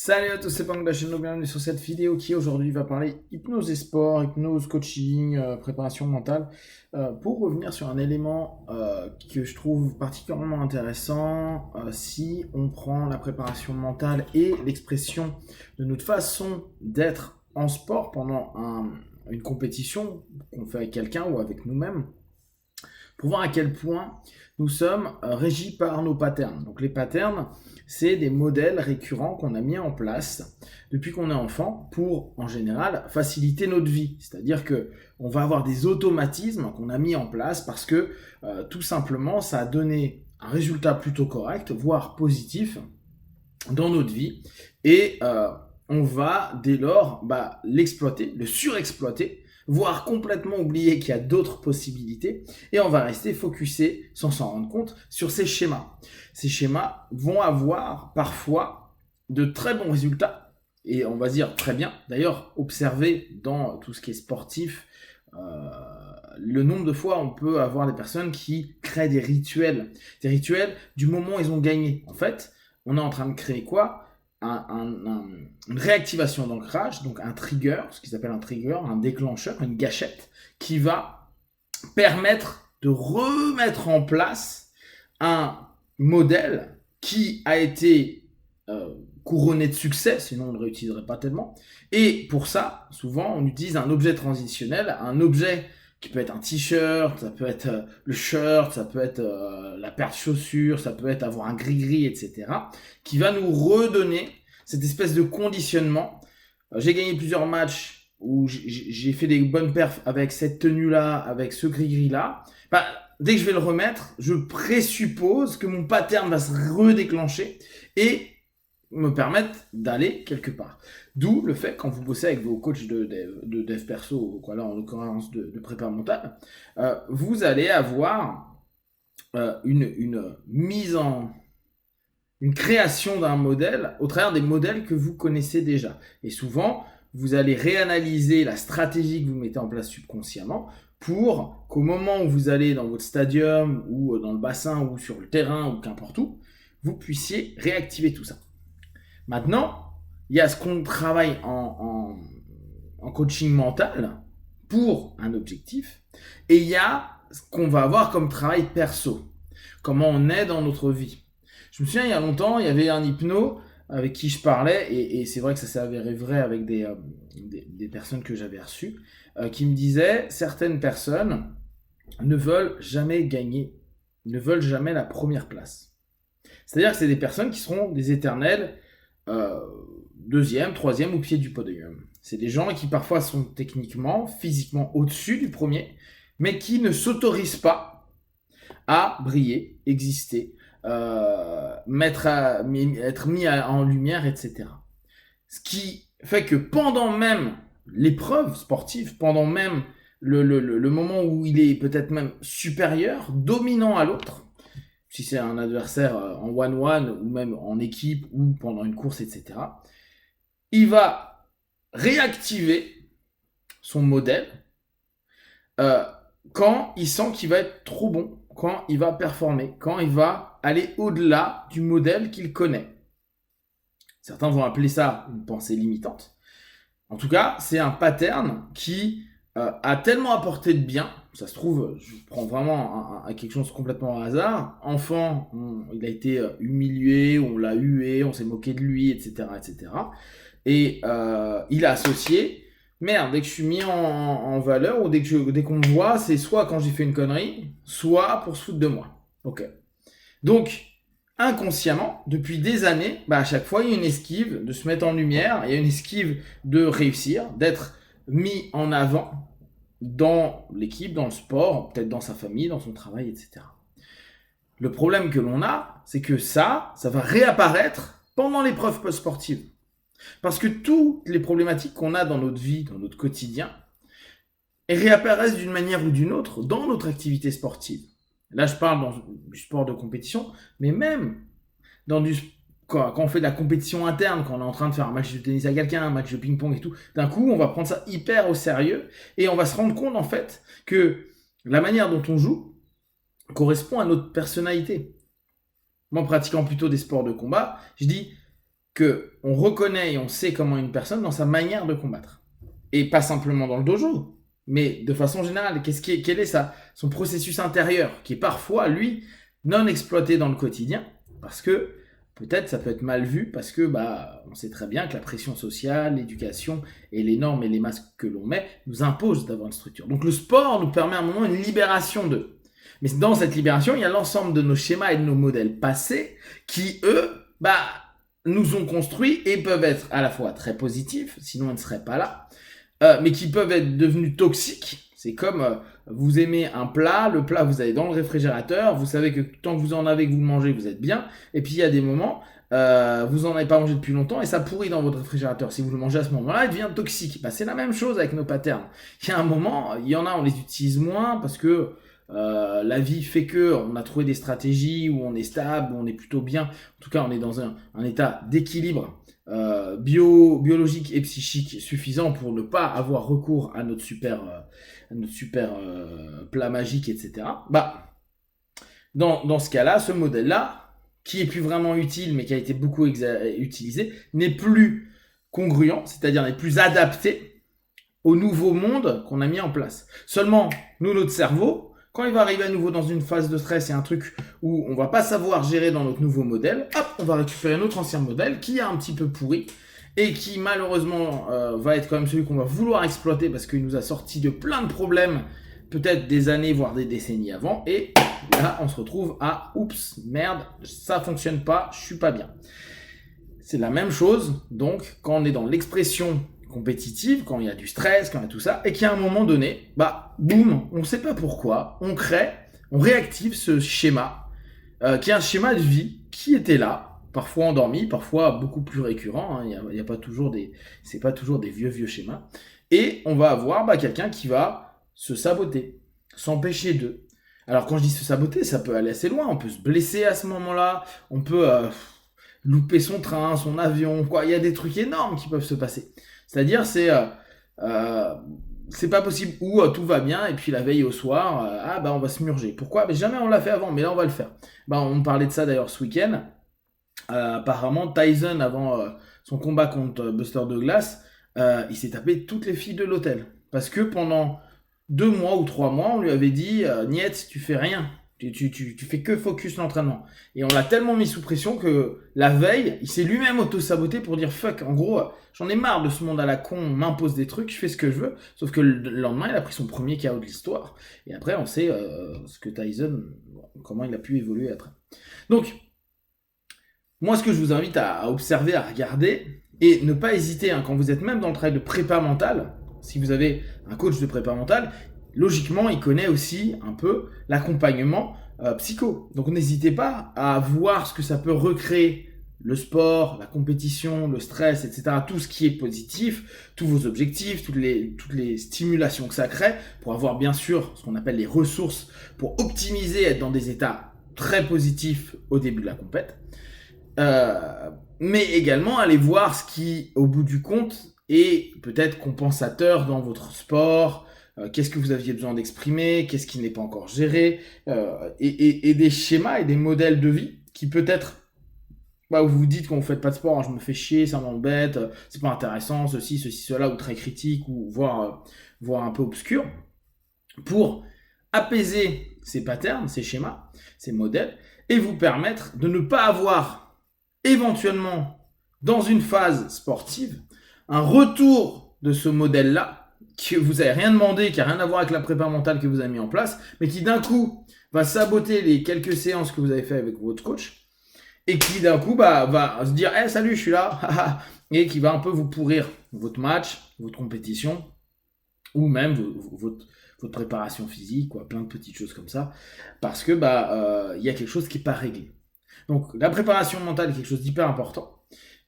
Salut à tous, c'est Pang de la chaîne, bienvenue sur cette vidéo qui aujourd'hui va parler hypnose et sport, hypnose, coaching, préparation mentale, pour revenir sur un élément que je trouve particulièrement intéressant si on prend la préparation mentale et l'expression de notre façon d'être en sport pendant une compétition qu'on fait avec quelqu'un ou avec nous-mêmes, pour voir à quel point nous sommes régis par nos patterns. Donc les patterns, c'est des modèles récurrents qu'on a mis en place depuis qu'on est enfant pour, en général, faciliter notre vie. C'est-à-dire que on va avoir des automatismes qu'on a mis en place parce que tout simplement, ça a donné un résultat plutôt correct, voire positif dans notre vie. Et on va dès lors l'exploiter, le surexploiter, voire complètement oublier qu'il y a d'autres possibilités, et on va rester focusé, sans s'en rendre compte, sur ces schémas. Ces schémas vont avoir parfois de très bons résultats, et on va dire très bien. D'ailleurs, observez dans tout ce qui est sportif, le nombre de fois on peut avoir des personnes qui créent des rituels du moment où ils ont gagné. En fait, on est en train de créer quoi? Une réactivation d'ancrage, donc un trigger, ce qu'ils appellent un trigger, un déclencheur, une gâchette, qui va permettre de remettre en place un modèle qui a été couronné de succès, sinon on ne le réutiliserait pas tellement. Et pour ça, souvent, on utilise un objet transitionnel, un objet qui peut être un t-shirt, ça peut être le shirt, ça peut être la paire de chaussures, ça peut être avoir un gris-gris, etc., qui va nous redonner cette espèce de conditionnement. J'ai gagné plusieurs matchs où j'ai fait des bonnes perfs avec cette tenue-là, avec ce gris-gris-là. Dès que je vais le remettre, je présuppose que mon pattern va se redéclencher et me permettre d'aller quelque part. D'où le fait, quand vous bossez avec vos coachs de dev perso, quoi, là en l'occurrence de prépa mentale, vous allez avoir une création d'un modèle au travers des modèles que vous connaissez déjà. Et souvent, vous allez réanalyser la stratégie que vous mettez en place subconsciemment pour qu'au moment où vous allez dans votre stadium ou dans le bassin ou sur le terrain ou qu'importe où, vous puissiez réactiver tout ça. Maintenant, il y a ce qu'on travaille en coaching mental pour un objectif, et il y a ce qu'on va avoir comme travail perso, comment on est dans notre vie. Je me souviens, il y a longtemps, il y avait un hypno avec qui je parlais, et c'est vrai que ça s'est avéré vrai avec des personnes que j'avais reçues, qui me disaient, certaines personnes ne veulent jamais gagner, ne veulent jamais la première place. C'est-à-dire que c'est des personnes qui seront des éternels deuxième, troisième au pied du podium. C'est des gens qui parfois sont techniquement, physiquement au-dessus du premier, mais qui ne s'autorisent pas à briller, exister, être mis en lumière, etc. Ce qui fait que pendant même l'épreuve sportive, pendant même le moment où il est peut-être même supérieur, dominant à l'autre, si c'est un adversaire en one-one ou même en équipe ou pendant une course, etc., il va réactiver son modèle quand il sent qu'il va être trop bon, quand il va performer, quand il va aller au-delà du modèle qu'il connaît. Certains vont appeler ça une pensée limitante. En tout cas, c'est un pattern qui a tellement apporté de bien. Ça se trouve, je prends vraiment quelque chose complètement au hasard. Enfant, il a été humilié, on l'a hué, on s'est moqué de lui, etc., etc. Et il a associé, merde, dès que je suis mis en valeur ou dès qu'on me voit, c'est soit quand j'ai fait une connerie, soit pour se foutre de moi. Ok. Donc, inconsciemment, depuis des années, à chaque fois, il y a une esquive de se mettre en lumière, il y a une esquive de réussir, d'être mis en avant dans l'équipe, dans le sport, peut-être dans sa famille, dans son travail, etc. Le problème que l'on a, c'est que ça va réapparaître pendant l'épreuve post-sportive. Parce que toutes les problématiques qu'on a dans notre vie, dans notre quotidien, elles réapparaissent d'une manière ou d'une autre dans notre activité sportive. Là, je parle du sport de compétition, mais même quand on fait de la compétition interne, quand on est en train de faire un match de tennis à quelqu'un, un match de ping-pong et tout, d'un coup, on va prendre ça hyper au sérieux et on va se rendre compte, en fait, que la manière dont on joue correspond à notre personnalité. Moi, pratiquant plutôt des sports de combat, je dis, qu'on reconnaît et on sait comment une personne dans sa manière de combattre. Et pas simplement dans le dojo, mais de façon générale. Quel est son processus intérieur, qui est parfois, lui, non exploité dans le quotidien, parce que peut-être ça peut être mal vu, parce que on sait très bien que la pression sociale, l'éducation et les normes et les masques que l'on met nous imposent d'avoir une structure. Donc le sport nous permet à un moment une libération d'eux. Mais dans cette libération, il y a l'ensemble de nos schémas et de nos modèles passés qui, eux, nous ont construits et peuvent être à la fois très positifs, sinon ils ne seraient pas là, mais qui peuvent être devenus toxiques. C'est comme vous aimez un plat, le plat vous allez dans le réfrigérateur, vous savez que tant que vous en avez, que vous le mangez, vous êtes bien, et puis il y a des moments, vous n'en avez pas mangé depuis longtemps et ça pourrit dans votre réfrigérateur. Si vous le mangez à ce moment-là, il devient toxique. C'est la même chose avec nos patterns. Il y a un moment, il y en a, on les utilise moins parce que la vie fait que on a trouvé des stratégies où on est stable, où on est plutôt bien. En tout cas, on est dans un état d'équilibre biologique et psychique suffisant pour ne pas avoir recours à notre super plat magique, etc. Dans ce cas-là, ce modèle-là, qui est plus vraiment utile, mais qui a été beaucoup utilisé, n'est plus congruent, c'est-à-dire n'est plus adapté au nouveau monde qu'on a mis en place. Seulement, nous, notre cerveau, quand il va arriver à nouveau dans une phase de stress et un truc où on va pas savoir gérer dans notre nouveau modèle, hop, on va récupérer notre ancien modèle qui est un petit peu pourri et qui malheureusement va être quand même celui qu'on va vouloir exploiter parce qu'il nous a sorti de plein de problèmes, peut-être des années voire des décennies avant, et là on se retrouve à oups, merde, ça fonctionne pas, je suis pas bien. C'est la même chose donc quand on est dans l'expression compétitive, quand il y a du stress, quand il y a tout ça, et qu'à un moment donné, boum, on ne sait pas pourquoi, on réactive ce schéma, qui est un schéma de vie qui était là, parfois endormi, parfois beaucoup plus récurrent, il y a pas toujours c'est pas toujours des vieux schémas, et on va avoir quelqu'un qui va se saboter, s'empêcher d'eux. Alors quand je dis se saboter, ça peut aller assez loin, on peut se blesser à ce moment-là, on peut louper son train, son avion, quoi. Il y a des trucs énormes qui peuvent se passer. C'est-à-dire, c'est pas possible où tout va bien et puis la veille au soir, on va se murger. Pourquoi? Jamais on l'a fait avant, mais là on va le faire. On parlait de ça d'ailleurs ce week-end. Apparemment, Tyson, avant son combat contre Buster Douglas, il s'est tapé toutes les filles de l'hôtel. Parce que pendant 2 mois ou 3 mois, on lui avait dit Niet, tu fais rien. Tu fais que focus l'entraînement. Et on l'a tellement mis sous pression que la veille, il s'est lui-même auto-saboté pour dire fuck. En gros, j'en ai marre de ce monde à la con, on m'impose des trucs, je fais ce que je veux. Sauf que le lendemain, il a pris son premier KO de l'histoire. Et après, on sait ce que Tyson, comment il a pu évoluer après. Donc, moi, ce que je vous invite à observer, à regarder, et ne pas hésiter, quand vous êtes même dans le travail de prépa mentale, si vous avez un coach de prépa mentale, logiquement, il connaît aussi un peu l'accompagnement psycho. Donc n'hésitez pas à voir ce que ça peut recréer, le sport, la compétition, le stress, etc. Tout ce qui est positif, tous vos objectifs, toutes les stimulations que ça crée, pour avoir bien sûr ce qu'on appelle les ressources, pour optimiser, être dans des états très positifs au début de la compète. Mais également aller voir ce qui, au bout du compte, est peut-être compensateur dans votre sport. Qu'est-ce que vous aviez besoin d'exprimer, qu'est-ce qui n'est pas encore géré, et des schémas et des modèles de vie qui peut-être, vous vous dites quand vous faites pas de sport, je me fais chier, ça m'embête, c'est pas intéressant, ceci, cela, ou très critique, ou voire un peu obscur, pour apaiser ces patterns, ces schémas, ces modèles, et vous permettre de ne pas avoir éventuellement, dans une phase sportive, un retour de ce modèle-là, que vous n'avez rien demandé, qui n'a rien à voir avec la prépa mentale que vous avez mis en place, mais qui d'un coup va saboter les quelques séances que vous avez fait avec votre coach, et qui d'un coup va se dire hey, salut, je suis là, et qui va un peu vous pourrir votre match, votre compétition, ou même votre préparation physique, plein de petites choses comme ça, parce que y a quelque chose qui n'est pas réglé. Donc la préparation mentale est quelque chose d'hyper important.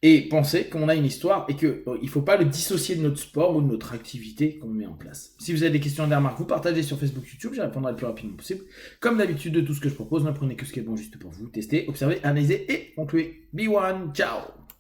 Et pensez qu'on a une histoire et qu'il ne faut pas le dissocier de notre sport ou de notre activité qu'on met en place. Si vous avez des questions et des remarques, vous partagez sur Facebook, YouTube, j'y répondrai le plus rapidement possible. Comme d'habitude, de tout ce que je propose, ne prenez que ce qui est bon juste pour vous. Testez, observez, analysez et concluez. Be one, ciao!